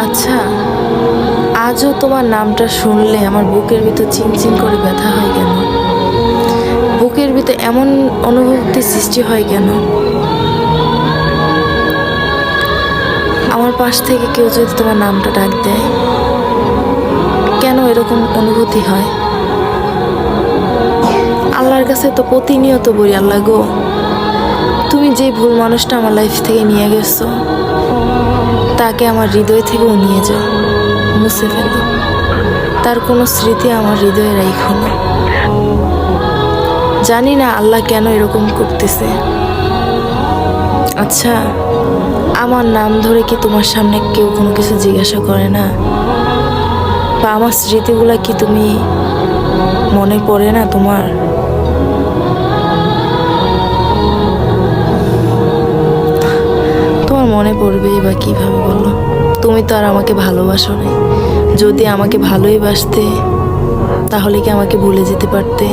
আচ্ছা, আজও তোমার নামটা শুনলে আমার বুকের ভিতর চিনচিন করে ব্যথা হয় কেন? বুকের ভিতর এমন অনুভূতি সৃষ্টি হয় কেন? আমার পাশ থেকে কেউ যদি তোমার নামটা ডাক দেয়, কেন এরকম অনুভূতি হয়? আল্লাহর কাছে তো প্রতিনিয়ত বলি, আল্লাহ গো, তুমি যে ভুল মানুষটা আমার লাইফ থেকে নিয়ে গেছো, তাকে আমার হৃদয় থেকেও নিয়ে যাও, মুছে ফেলো। তার কোনো স্মৃতি আমার হৃদয়ে রাখো না। জানি না আল্লাহ কেন এরকম করতেছে। আচ্ছা, আমার নাম ধরে কি তোমার সামনে কেউ কোনো কিছু জিজ্ঞাসা করে না? বা আমার স্মৃতিগুলা কি তুমি মনে পড়ে না তোমার? তোমার মনে পড়বেই বা কিভাবে বলো? তুমি তো আর আমাকে ভালোবাসো না। যদি আমাকে ভালোই বাসতে, তাহলে কি আমাকে ভুলে যেতে পারতে?